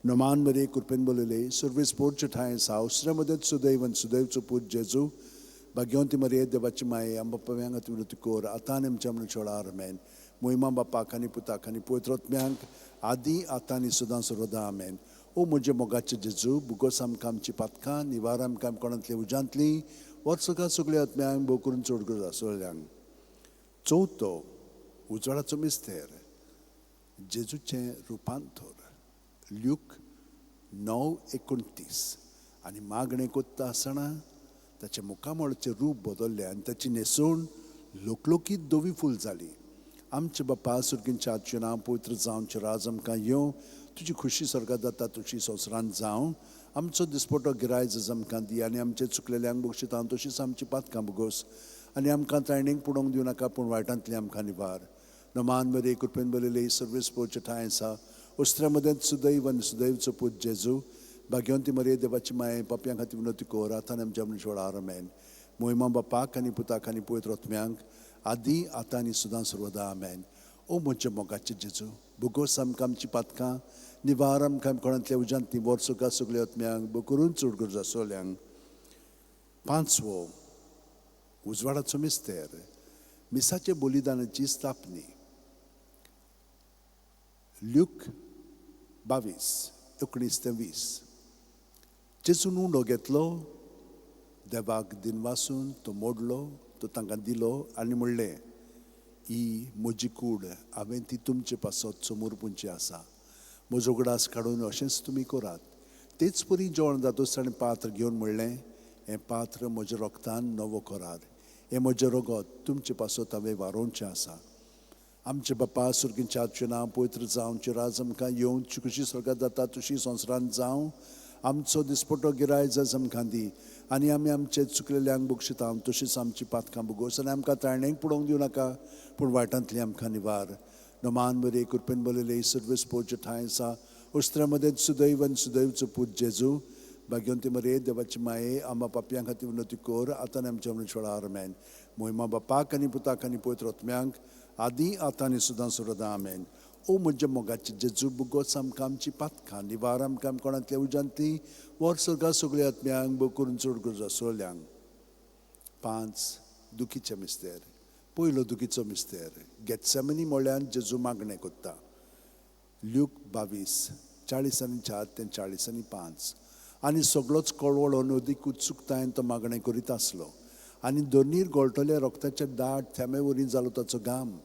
Speaker 1: नमान बरे कृपेन बलयले सर्वेस पोरचे ठांय आसा, उसऱ्या मदेंच सुदैवन सुदैवचो पूत जेजू, भाग्यवंती मरे देवाची माये, आमच्या पापयां खातीर विनोती कोर, आतां आनी आमच्या मनाच्या वेळार आमेन. महिमा बापाक आनी पुताक आनी पवित्र आत्म्यांक आदी आतां आनी सदां सर्वदा आमेन. ओ म्हजे मोगाचे जेजू, भुगोस आमकां आमची पातकां, निवार आमकां कोणांतली उज्यांतली, वर्सुका सगळ्या आत्म्यांक भोव करून चड गरज आसोल्यांक. चवथो उजवाडाचो मिस्तेर, जेजूचें रुपांतर. ल्यूक 9:29. आनी मागणें कोत्ता आसतना ताचे मुखामळाचें रूप बदल्लें आनी ताची न्हेसवण लोकलोकीत धवी फूल जाली. आमचे बापा सुरकेच्या तुजें नांव पवित्र जावं, तुजें राज आमकां येवं, तुजी खुशी स्वर्गांत जाता तशी संवसारांत जावं. आमचो दिसपटो गिराय जस आमकां दी, आनी आमचे चुकलेल्यांक बक्षितांव तशीच आमची पातकां भोगोस. आनी आमकां तायणेक पडोवंक दिवं नाका, पूण वायटांतली आमकां निवार. नमान बरे कृपेन बलयले सर्वेस पोरचे ठांय आसा, उस्त्र्या मदेंच सुदैवन सुदैवचो पूत जेजू, भाग्यवंती मरे देवाची माये, पापयां खातीर विनोती कोर, आतां आनी आमच्या मनाच्या वेळार आमेन. महिमा बापाक आनी पुताक आनी पवित्र आत्म्यांक आदी आतां आनी सदां सर्वदा आमेन. ओ म्हजे मोगाचे जेजू, भुगोस आमकां आमची पातकां, निवार आमकां कोणांतल्या उज्यांतली, वर्सुका सगळ्या आत्म्यांक बग करून चड गरज आसोल्यांक. पांचवो उजवाडाचो मिस्तेर, मिसाचे बलिदानाची स्थापनी. ल्यूक 22:19-20. जेजून उंडो घेतलो, देवाक दिनवासून तो मोडलो, तो तांकां दिलो आनी म्हणलें, ही म्हजी कूड, हांवें ती तुमचे पासत समोर पुंची आसा. म्हजो उगडास काडून अशेंच तुमी करात. तेच परी जेवण जातूच ताणें पात्र घेवन म्हणलें, हें पात्र म्हज्या रोगतान नवो करात. हें म्हजें रगत तुमचे पासत हांवें वारोवचें आसा. आमचे बापा सुरकेच्या तुजें नांव पवित्र जावं, तुजें राज आमकां येवं, तुजी खुशी स्वर्गांत जाता तशी संवसारांत जावं. आमचो दिसपटो गिराय जस आमकां दी, आनी आमी आमचे चुकलेल्यांक बक्षितांव तशीच आमची पातकां भोगोस. आनी आमकां तायणेक पडोवंक दिवं नाका, पूण वायटांतली आमकां निवार. नमान बरे कृपेन बलयले सर्वेस पोरचे ठांय आसा, उस्त्र्या मदेंच सुदैवन सुदैवचो पूत जेजू, भाग्यवंती मरे देवाची माये, आम्हा पापयां खातीर विनोती कोर, आतां आनी आमच्या मनाच्या वेळार आमेन. महिमा बापाक आनी पुताक आनी पवित्र आत्म्यांक आदी आतां आनी सदां सर्वदा आमेन. ओ म्हजे मोगाचे जेजू, भुगोस आमकां आमची पातकां, निवार आमकां कोणांतल्या उज्यांतली, वर्सुका सगळ्या आत्म्यांक बग करून चड गरज आसोल्यांक. 5 दुखीचे मिस्तेर. पयलो दुखीचो मिस्तेर, गेत्सेमनी मोळ्यान जेजू मागणें कोत्ता. ल्यूक 22:40-4-40-5. आनी सगळोच कळवळो अदीक उत्सुकतायेन तो मागणें करीत आसलो. आनी दोनीर गळटले रोगताचे दाट थेंबे वरी जालो ताचो घाम.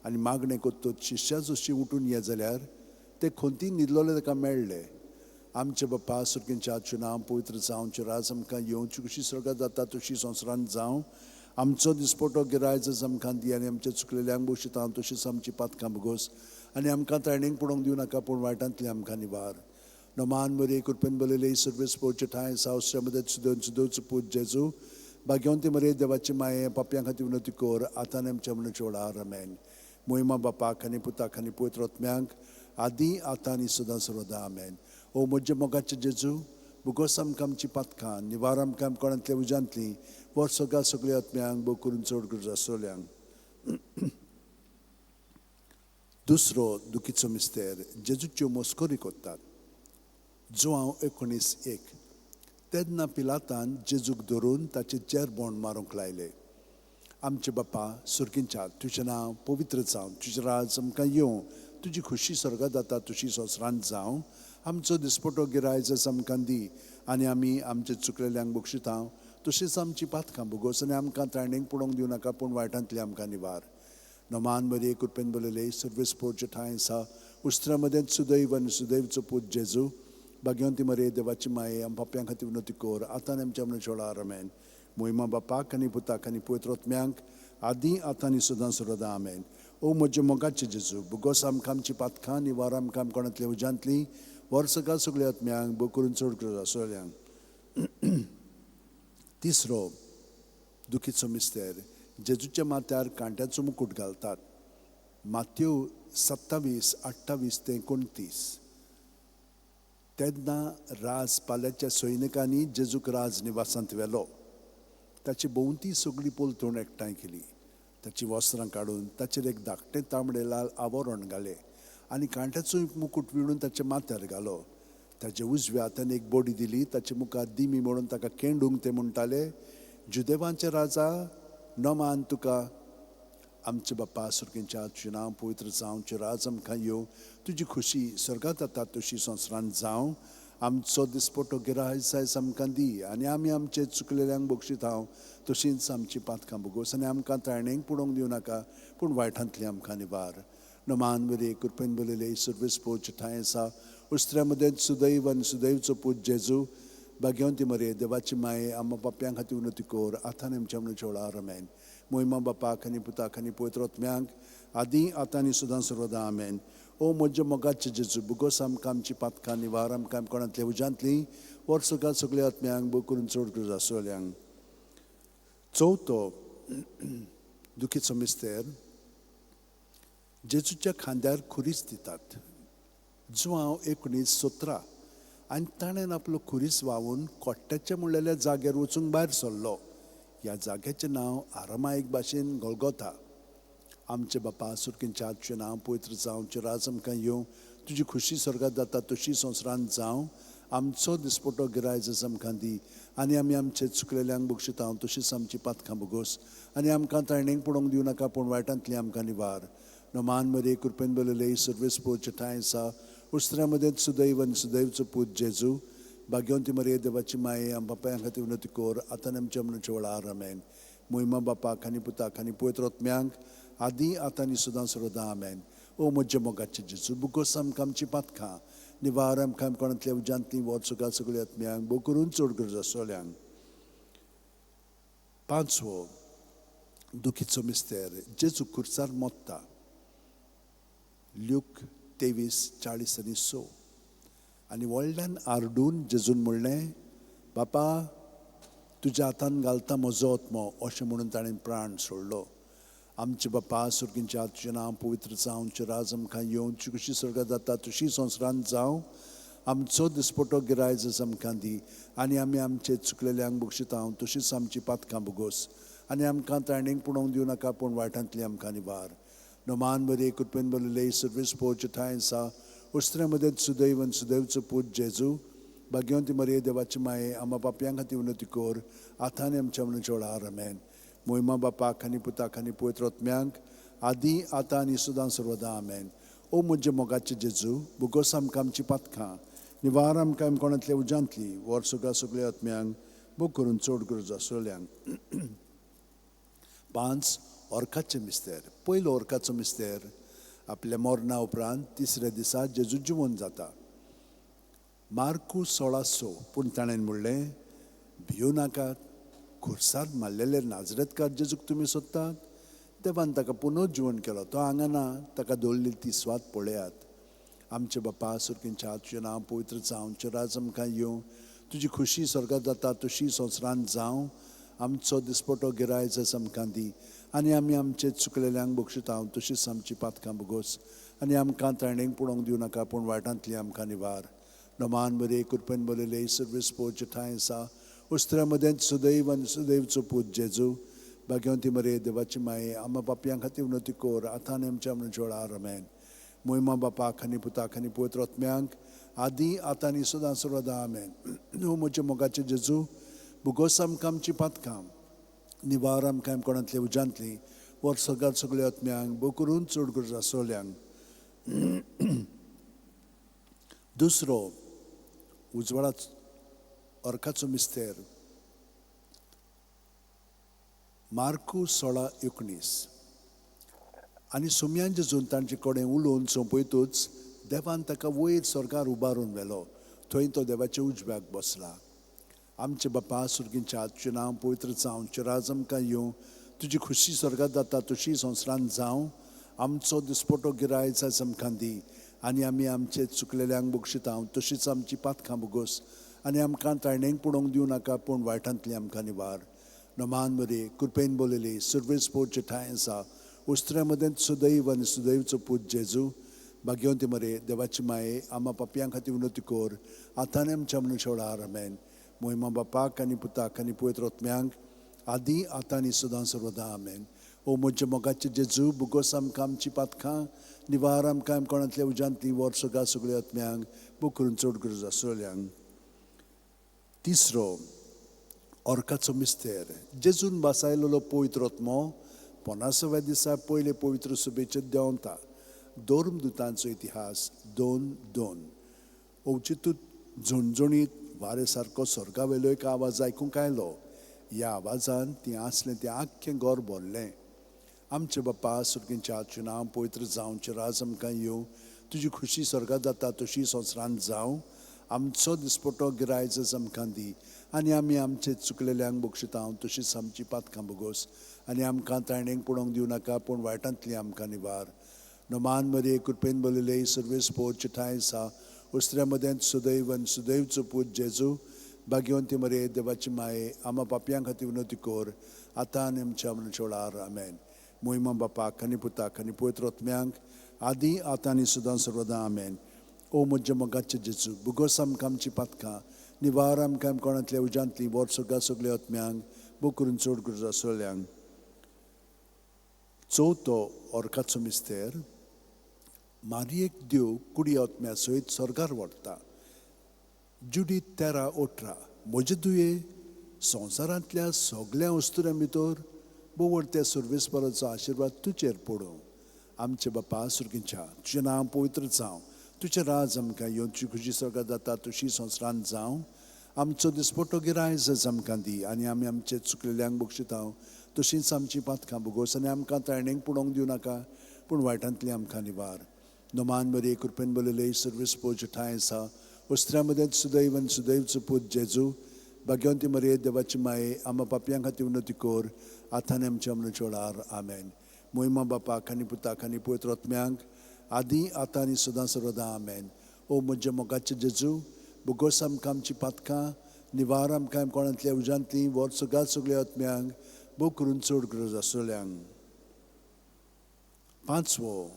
Speaker 1: आनी मागणें कोत्तोच शिश्यां जशी उठून ये जाल्यार ते खोंती न्हिदलोले ताका मेळ्ळे. आमचे बापा सुरकेच्या तुजें नांव पवित्र जावं, तुजें राज आमकां येवं, तुजी खुशी स्वर्गांत जाता तशी संवसारांत जावं. आमचो दिसपटो गिराय जस आमकां दी, आनी आमचे चुकलेल्यांक बक्षितांव तशीच आमची पातकां भोगोस. आनी आमकां तायणेक पडोवंक दिवं नाका, पूण वायटांतली आमकां निवार. नमान बरे कृपेन बलयले सर्वेस पोरचे ठांय आसा, उस्त्र्या मदेंच सुदैवचो पूत जेजू, भाग्यवंती मरे देवाची माये, पापयां खातीर विनोती कोर, आतां आनी आमच्या मनाच्या वेळार आमेन. महिमा बापाक आनी पुताक आनी पवित्र आत्म्यांक आदी आतां आनी सदां सर्वदा आमेन. ओ म्हजे मोगाचे जेजू, बुगोस आमकां आमची पातकां, निवार आमकां कोणांतल्या उजांतली, वर सगळ्या सगळ्या आत्म्यांक बो करून चड गरज आसोल्यांक. दुसरो दुखीचो मिस्तेर जेजूच्यो मस्कोरी कोत्तात. जुआंव 19:1. तेन्ना पिलातान जेजूक धरून ताचे चेरबोण मारूंक लायले. आमचे बापा सुर्गींच्या, तुजें नांव पवित्र जावं, तुजें राज आमकां येवं, तुजी खुशी स्वर्गांत जाता तशी संवसारांत जावं. आमचो दिसपटो गिरायज आमकां दी, आनी आमी आमचे चुकलेल्यांक बक्षिता तशीच आमची पातकां भोगोस, आनी आमकां तारणेक पडोवंक दिवं नाका, पूण वायटांतली आमकां निवार. नमान बरी कृपेन बोलले सर्वेस्पोरचे ठांय आसा, उस्त्रा मदेंच सुदैव आनी सुदैवचो पूत जेजू, भाग्यवंती मरे देवाची माये, आम पाप्यां खातीर विनोती कोर, आतां आमच्या मनशां वेळार आमेन. मोहिमा बापाक आनी पुताक आनी पवित्र आत्म्यांक आदी आतां आनी सदां सर्वदा आमेन. ओ म्हजे मोगाचे जेजू, भुगोस आमकां आमची पातकां, निवार आमकां कोणांतल्या उजांतली, वर सकाळ सगळ्या आत्म्यांक बो करून चड गरज आसोल्यांक. तिसरो दुखीचो मिस्तेर जेजूच्या माथ्यार कांट्याचो मुकुट घालतात. माथ्यू 27:28-29. तेन्ना राज पाल्याच्या सैनिकांनी जेजूक राज निवासांत व्हेलो. ताची भोंवती सगळी पोलतोण एकठांय केली. ताची वस्त्रां काडून ताचेर एक धाकटें तांबडे लाल आवरण घालें, आनी कांट्याचो मुकुट विणून ताच्या माथ्यार घालो. ताच्या उजव्या हातान एक बडी दिली, ताच्या मुखार दिमी म्हणून ताका केंडूंक ते म्हणटाले, जुदेवांचे राजा नमान तुका. आमचे बापा सुर्गींच्या, तुजें नांव पवित्र जावं, तुजें राज आमकां येवं, तुजी खुशी स्वर्गांत जाता तशी संवसारांत जावं. आमचो दिसपटो गिरायज आयज आमकां दी, आनी आमी आमचे चुकलेल्यांक बक्षीत तशींच आमची पातकां भोगोस, आनी आमकां तारणेक पडोवंक दिवं नाका, पूण वायटांतली आमकां निवार. नमान बरे कृपेन बोलले सर्वेस्पोरचे ठांय आसा, उस्त्र्या मदेंच सुदैव आनी सुदैवचो पूत जेजू, भाग्यवंती मरे देवाची माये, आमच्या पाप्यां खातीर विनोती कोर, आतां आनी आमच्या मनशां वेळार आमेन. मोहिमा बापाक आनी पुताक आनी पवित्र आत्म्यांक आदी आतां आनी सदां सर्वदा आमेन. ओ म्हजे मोगाचे जेजू, भुगोस आमकां आमची पातकां, निवार आमकां कोणांतल्या उजांतली, वर सकाळ सगळ्या आत्म्यांक बो करून चड गरज आसोल्यांक. चवथो दुखीचो मिस्तेर जेजूच्या खांद्यार खुरीस दितात. जुआंव 19:17. आनी ताणें आपलो खुरीस व्हांवून कोट्ट्याच्या म्हणलेल्या जाग्यार वचूंक भायर सरलो. ह्या जाग्याचें नांव आरामायक भाशेन गोल्गोथा. आमचे बापा सुर्गींच्या, तुजें नांव पवित्र जावं, तुजें राज आमकां येवं, तुजी खुशी स्वर्गांत जाता तशी संवसारांत जावं. आमचो दिसपटो गिरायज आमकां दी, आनी आमी आमचे चुकलेल्यांक बक्षिता तशीच आमची पातकां भोगोस, आनी आमकां तारणेक पडोवंक दिवं नाका, पूण वायटांतली आमकां निवार. नमान मरे कृपेन बोलले सर्वेस्पोरचे ठांय आसा, उस्त्र्या मदेंच सुदैव आनी सुदैवचो पूत जेजू, भाग्यवंती मरे देवाची माये, आम बापायां खातीर विनोती कोर, आतां आमच्या मनशां वेळार आमेन. मोहिमा बापाक आनी पुताक आनी पवित्र आत्म्यांक आदी आतां आनी सदां सर्वदा आमेन. ओ म्हजे मोगाचे जेजू, भुगोस आमकां आमची पातकां, निवार आमकां कोणांतल्या उजांतली, वर सकाळ सगळ्या आत्म्यांक बो करून चड गरज आसोल्यांक. पांचवो दुखीचो मिस्तेर जेजू खुर्सार मोत्ता. ल्यूक 23:40-6. आनी व्हडल्यान आरडून जेजून म्हणलें, बापा तुज्या हातान घालता म्हजो आत्मो, अशें म्हणून ताणें प्राण सोडलो. आमचे बापा सुर्गींच्या, तुजें नांव पवित्र जावं, तुजें राज आमकां येवं, तुजी खुशी स्वर्गांत जाता तशी संवसारांत जावं. आमचो दिसपटो गिरायज आमकां दी, आनी आमी आमचे चुकलेल्यांक बक्षिता तशीच आमची पातकां भोगोस, आनी आमकां तारणेक पडोवंक दिवं नाका, पूण वायटांतली आमकां निवार. नमान बरे कृपेन बोलले सर्वेस्पोरचे ठांय आसा, उस्त्र्या मदेंच सुदैव आनी सुदैवचो पूत जेजू, भाग्यवंती मरे देवाची माये, आमच्या पाप्यां खातीर विनोती कोर, आतां आनी आमच्या मनशां वेळार आमेन. मोहिमा बापाक आनी पुताक आनी पवित्र आत्म्यांक आदी आतां आनी सदां सर्वदा आमेन. ओ म्हजे मोगाचे जेजू, भुगोस आमकां आमची पातकां, निवार आमकां कोणांतल्या उजांतली, वर सकाळ सगळ्या आत्म्यांक बो करून चड गरज आसोल्यांक. 5. ओर्काचे मिस्तेर. पयलो ओर्काचो मिस्तेर आपल्या मरणा उपरांत तिसऱ्या दिसा जेजू जिवंत जाता. मार्कू 16:6. पूण ताणें म्हणलें, भियो नाकात, खुर्सार मारलेले नाजरेतकार जेजूक तुमी सोदतात. देवान ताका पुनर्जीवन केलो, तो हांगा ना, ताका दवरली ती स्वात पळयात. आमचे बापा सुर्गींच्या, तुजें नांव पवित्र जावं, तुजें राज आमकां येवं, तुजी खुशी स्वर्गांत जाता तशी संवसारांत जावं. आमचो दिसपटो गिरायज आमकां दी, आनी आमी आमचे चुकलेल्यांक बक्षिता तशीच आमची पातकां भोगोस, आनी आमकां ताणेंक पडोवंक दिवं नाका पूण वायटांतली आमकां निवार. नोमान बरे कृपेन बोलयले सर्वीस पोवचे ठांय आसा उस्त्र्या मदें सुदैव आनी सुदैवचो पूत जेजू भाग्यवंती मरे देवाची माये आम्हा पापयां खातीर उन्नती कोर आतां आनी आमच्या मनच्या वेळार आमेन. मोहिमा बापाक आनी पुताक आनी पवित्र आत्म्यांक आदी आतां आनी सदां सर्वदा आमेन. न्हू म्हजे मोगाचे जेजू बुगोस आमकां आमची पातकां निवार आमकां कोणांतली उज्यांतली वर सगळ्यात सगळ्या आत्म्यांक बो करून चड गरज आसोल्यांक. दुसरो उजवाडाचो अर्काचो मिस्तेर मार्कू 16:19 आनी सुमयान जेजून तांचे कडेन उलोवन सोंपयतूच देवान ताका वयर स्वर्गार उबारून व्हेलो. थंय तो देवाच्या उजव्याक बसला. आमचे बापा सुर्गींच्या तुजें नांव पवित्र जावं, तुजें राज आमकां येवं, तुजी खुशी स्वर्गात जाता तशी संवसारांत जावं. आमचो दिसपटो गिराय आयज आमकां दी आनी आमी आमचे चुकलेल्यांक बक्षिता तशीच आमची पातकां बुगोस आनी आमकां ताळणेक पडोवंक दिवं नाका पूण वायटांतली आमकां निवार. नोमान बरे कृपेन बोलयले सर्वेस पोवचे ठांय आसा उस्त्र्या मदें सुदैव आनी सुदैवचो पूत जेजू भाग्यवंती मरे देवाची माये आम्हा पापयां खातीर उन्नती कोर आतां आनी आमच्या मनच्या वेळार आमेन. मोहिमा बापाक आनी पुताक आनी पवित्र आत्म्यांक आदी आतां आनी सदां सर्वदा आमेन. ओ म्हज्या मोगाचे जेजू बुगोस आमकां आमची पातकां निवार आमकां कोणांतल्या उज्यांतली वर सगळ्या आत्म्यांक बूक करून चड गरज आसोल्यांक. तिसरो अर्काचो मिस्तेर जेजून बासायलेलो पवित्र आत्मो 50व्या दिसा पयले पवित्र सभेचेर देंवता. दोर्मदुतांचो इतिहास 2:2 ओवचितूत झणझणीत वारे सारको स्वर्गावेलो एक आवाज आयकूंक आयलो. ह्या आवाजान ती आसलें तें आख्खें घर भरलें. आमचे बापा सुर्गींच्या तुजें नांव पवित्र जावं, तुजें राज आमकां येवं, तुजी खुशी स्वर्गात जाता तशी संवसारांत जावं. आमचो दिसपटो गिराय आयज आमकां दी आनी आमी आमचे चुकलेल्यांक बक्षिता तशीच आमची पातकां बुगोस आनी आमकां ताळणेक पडोवंक दिवं नाका पूण वायटांतली आमकां निवार. नोमान मरे कृपेन बोलयले सर्वेस पोवचे ठांय आसा उस्त्र्या मदें सुदैव आनी सुदैवचो पूत जेजू भाग्यवंती मरे देवाची माये आम्हा पापयां खातीर उन्नती कोर आतां आनी आमच्या मनच्या वेळार आमेन. मोहिमा बापाक आनी पुताक आनी पवित्र आत्म्यांक आदी आतां आनी सदां सर्वदा आमेन. ओ म्हजे मोगाचे जेजू बुगोस आमकां आमची पातकां निवार आमकां कोणांतल्या उज्यांतली वर सगळ्या आत्म्यांक बूक करून चड गरज आसोल्यांक. चवथो अर्काचो मिस्तेर मारयेक देव कुडी आत्म्या सयत स्वर्गार व्हरता. जुडी 13:18 म्हजे तुये संवसारांतल्या सगळ्या वस्तुऱ्यां भितर बोवडत्या सर्वेस्पराचो आशिर्वाद तुजेर पडूं. आमचे बापा सुर्गींच्या तुजें नांव पवित्र जावं, तुजें राज आमकां येवं, तुजी खुशी स्वर्गात जाता तशी संवसारांत जावं. आमचो दिसपटो गिराय आयज आमकां दी आनी आमी आमचे चुकलेल्यांक बक्षिता तशींच आमची पातकां बुगोस आनी आमकां ताळणेक पडोवंक दिवं नाका पूण वायटांतली आमकां निवार. नोमान बरे कृपेन बोलयले सर्वीस पोवचे ठांय आसा उस्त्र्या मदें सुदैव आनी सुदैवचो पूत जेजू भाग्यवंती मरे देवाची माये आम्हा पापयां खातीर उन्नती कोर आतां आनी आमच्या मनच्या वेळार आमेन. मोहिमा बापाक आनी पुताक आनी पवित्र आत्म्यांक आदी आतां आनी सदां सर्वदा आमेन. ओ म्हजे मोगाचे जेजू बुगोस आमकां आमची पातकां निवार आमकां कोणांतल्या उज्यांतली वर सगळ्या आत्म्यांक बूक करून चड गरज आसोल्यांक. पांचवो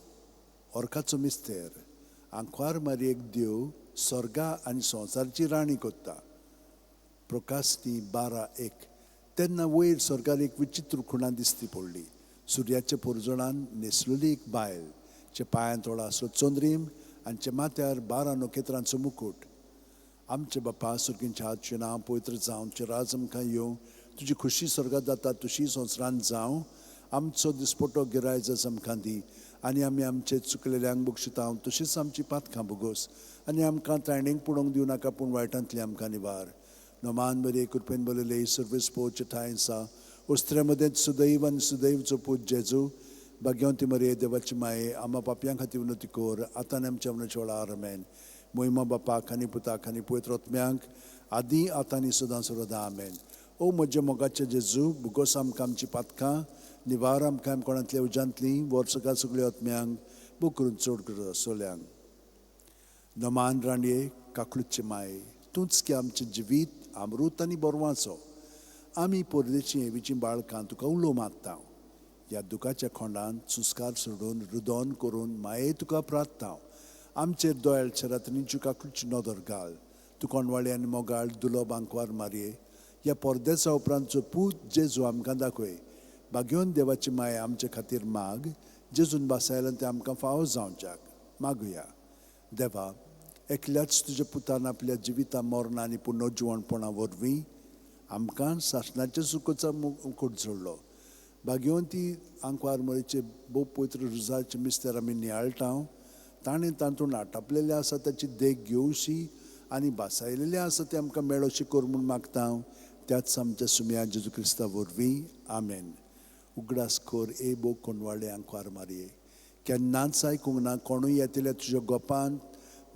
Speaker 1: अर्काचो मिस्तेर आंकवार मारयेक देव स्वर्गा आनी संवसाराची राणी कोत्ता. प्रकाशनी 12:1 तेन्ना वयर स्वर्गार एक विचित्र खुणां दिसती पडली. सुर्याच्या पोरजोळान न्हेसलेली एक बायल, चे पांयां थोडा असो चंद्रीम आनी चे माथ्यार 12 नखेत्रांचो मुकुट. आमचे बापा सुर्गींच्या तुजें नांव पवित्र जावं, तुजें राज आमकां येवं, तुजी खुशी स्वर्गात जाता तशी संवसारांत जावं. आमचो दिसपटो गिराय आयज आमकां दी आनी आमी आमचे चुकलेल्यांक बक्षिता तशीच आमची पातकां बुगोस आनी आमकां ताळणेक पडोवंक दिवं नाका पूण वायटांतली आमकां निवार. नोमान बरे कृपेन बोलयले सर्वेस पोवचे ठांय आसा उस्त्र्या मदें सुदैव आनी सुदैवचो पूत जेजू भाग्यवंती मरे देवाची माये आम्हा पापयां खातीर उन्नती कोर आतां आनी आमच्या मनच्या वेळार आमेन. मोहिमा बापाक आनी पुताक आनी पवित्र आत्म्यांक आदी आतां आनी सदां सर्वदा आमेन. ओ म्हजे मोगाचे जेजू बुगोस आमकां आमची पातकां निवार आमकां कोणांतल्या उज्यांतली वर सगळ्या आत्म्यांक बूक करून चड गरज आसोल्यांक. नोमान राणये काकलुचे माये तूंच की आमचें जिवीत अमृत आनी बोरवांचो. आमी परदेशी हेवीचीं बाळकां तुका उलो मागता. ह्या दुखाच्या खोंडांत सुस्कार सोडून रुदोन करून माये तुका प्रार्थना आमचेर दोळ्याच्या रात्रींची काकुलची नदर घाल तू कोणवाळे आनी मोगाळ दुलो बांकवार मारये ह्या परदेसा उपरांतचो पूत जेजू आमकां दाखय बागेवन देवाची माय आमचे खातीर माग जेजून बासायला ते आमकां फावो जावच्याक मागुया देवा एकल्याच तुज्या पुतान आपल्या जिविता मरणा आनी पुनर्जिवणपणा वरवीं आमकां सासणाच्या सुखोचा मुकुट जोडलो बागेवन ती आंकवार मळीचे भोव पवित्र रुजाचे मिस्तेर आमी नियाळटाव ताणें तातूंत आटापलेले आसा ताची देख घेवशी आनी बासायलेले आसा ते आमकां मेळोशी कर म्हूण मागता त्याच आमच्या सुम्या जेजू क्रिस्ता वरवीं आमेन उगडास खोर ए बो कोणवाळे आंकवार मारये केन्नाच आयकूंक ना कोणूय येतल्या तुज्या गोपान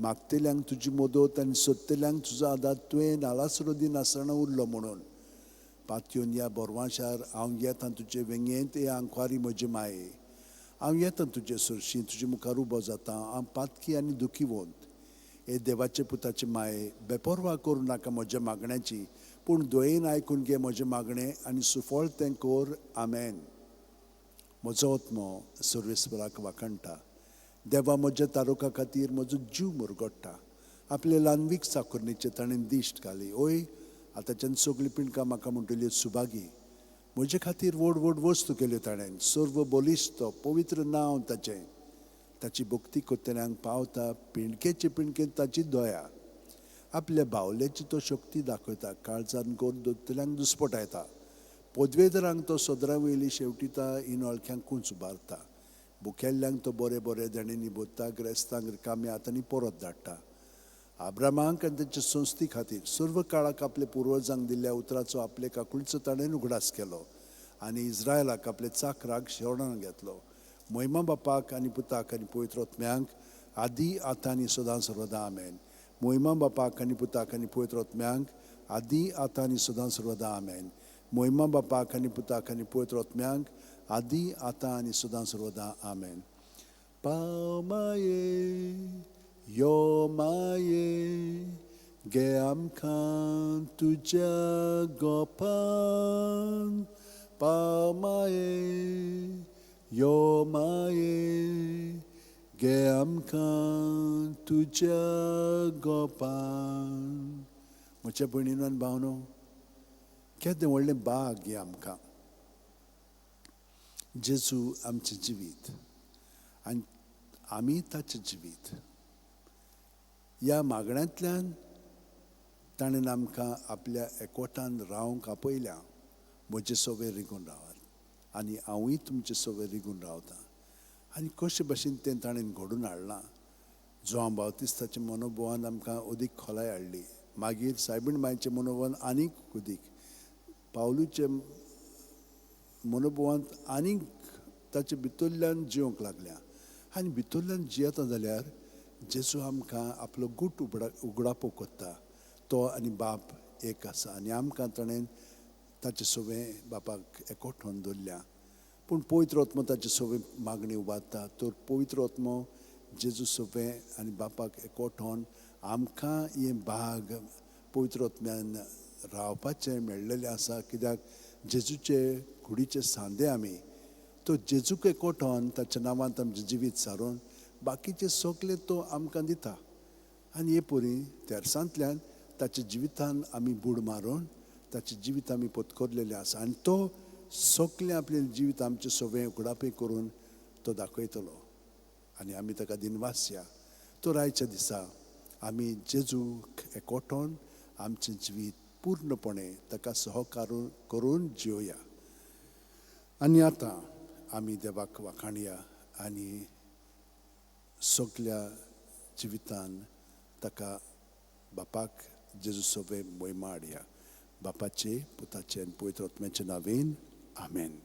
Speaker 1: मागतेल्यांक तुजी मदत आनी सोदतेल्यांक तुजो आदार तुवें नालासरो दिन आसतना उरलो म्हणून पातयेवन ह्या बोरवाशार हांव येता तुजे वेंगेंत ए आंकवारी म्हजे माये हांव येता तुजे सुरशी तुजे मुखार उबो जाता हांव पातकी आनी दुखीवंत हे देवाचे पुताचे माये बेपरवा करूं नाका म्हज्या मागण्याची पूण दोयेन आयकून घे म्हजें मागणें आनी सुफळ तें कोर आमेन म्हजो आत्मो सर्वेस्पराक वाखणटा देवा म्हज्या तारुका खातीर म्हजो जीव मुरगोडटा आपले ल्हानवीक साकुरणीचे ताणें दिश्ट घाली ओय आतांच्यान सगळीं पिणकां म्हाका म्हणटली सुभागी म्हजे खातीर व्हड व्हड वस्तू केल्यो ताणें सर्व बलिश्त पवित्र नांव ताचें ताची भक्ती कोत्तल्यांक पावता पिणकेचे पिणकेंत ताची दया आपल्या बावल्याची तो शक्ती दाखयता काळजान कोर दोतल्यांक दुस्पटायता पदवेदरांक तो सदरा वयली शेवटिता इनोळख्यांक कूंच उबारता बुकेल्ल्यांक तो बरे बरे देणेनी बोत्ता ग्रेस्तांक रिकामे हातांनी परत धाडटा आब्रामांक आनी ताचे संस्थी खातीर सर्व काळाक आपले पुर्वजांक दिल्ल्या उतराचो आपले काकुळचो ताणें उगडास केलो आनी इस्रायलाक आपले चाकराक शेवणान घेतलो महिमा बापाक आनी पुताक आनी पवित्र आत्म्यांक आदी आतां आनी सदां सर्वदा आमेन महिमा बापाक आनी पुताक आनी पवित्र आत्म्यांक आदी आतां आनी सदां सर्वदा आमेन महिमा बापाक आनी पुताक आनी पवित्र आत्म्यांक आदी आतां आनी सदां सर्वदा आमेन पाव माये यो माये गे आमकां तुज्या गोपान पाव माये यो माये गे आमकां तुज्या गोपान म्हज्या भयणीनो आनी भावनो केदें व्हडलें बाग हें आमकां जेजू आमचें जिवीत आनी आमी ताचें जिवीत ह्या मागण्यांतल्यान ताणें आमकां आपल्या एकवटान रावंक आपयल्या म्हजे सवे रिगून रावात आनी हांवूय तुमचे सवे रिगून रावतां आनी कशे भशेन तें ताणें घडोवन हाडलां जोआन बावतिस्ताच्या मनोभवान आमकां अदीक खोलाय हाडली मागीर सायबीण मांयचे मनोभवान आनीक अदीक पावलूचे मनोभवांत आनीक ताचे भितरल्यान जिवंक लागल्या आनी भितरल्यान जियेता जाल्यार जेजू आमकां आपलो गूट उगडापो कोत्ता तो आनी बाप एक आसा आनी आमकां ताणें ताचे सवें बापाक एकवठावन दवरल्या पूण पवित्र आत्मो ताचे सवें मागणी उबारता तर पवित्र आत्मो जेजू सवें आनी बापाक एकवठावन आमकां हें भाग पवित्र आत्म्यान रावपाचें मेळ्ळेलें आसा कित्याक जेजूचे कुडीचे सांदे आमी तो जेजूक एकवठावन ताच्या नांवांत आमचें जिवीत सारून बाकीचे सगळे तो आमकां दिता आनी हे परी तेरसांतल्यान ताच्या जिवितान आमी बूड मारून ताचें जिवीत आमी पत्करलेलें आसा आनी तो सगळें आपलें जिवीत आमचें सवें उगडापे करून तो दाखयतलो आनी आमी ताका दिनवास या तर आयच्या दिसा आमी जेजूक एकवठावन आमचें जिवीत पूर्णपणे ताका सहकार करून जिवया आनी आतां आमी देवाक वाखाणया आनी सगळ्या जिवितान ताका बापाक जेजू सवें महिमा हाडया बापाचे पुताचे आनी पवित्र आत्म्याचे नांवेन आमेन